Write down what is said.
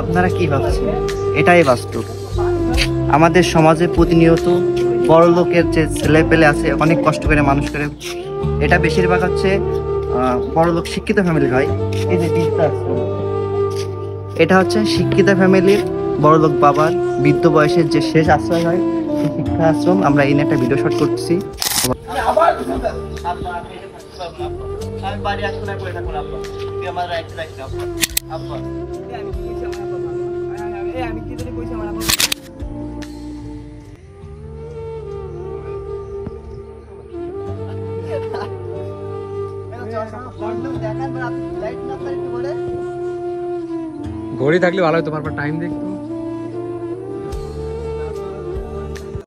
আপনারা কি ভাবছেন? এটাই বাস্তব। আমাদের সমাজে প্রতিনিয়ত বড় লোকের যে ছেলে পেলে আছে অনেক কষ্ট করে মানুষ করে, এটা বেশিরভাগ হচ্ছে বড় লোক শিক্ষিত ফ্যামিলি হয়। এই যে বৃদ্ধাশ্রম, এটা হচ্ছে শিক্ষিত ফ্যামিলির বড় লোক বাবার বৃদ্ধ বয়সের যে শেষ আশ্রয় হয়, সেই শিক্ষা আশ্রম। আমরা এই নিয়ে একটা ভিডিও শট করছি। আমি বাড়ি আসবো না, পড়ে থাকুন আব্বা, তুই আমার রাইট রাইট আব্বা আব্বা আমি কি কইছি আমার আব্বা, আমি কি জানি কইছি আমার আব্বা। ঘড়ি থাকলে ভালো হয়, তোমার টাইম দেখতো।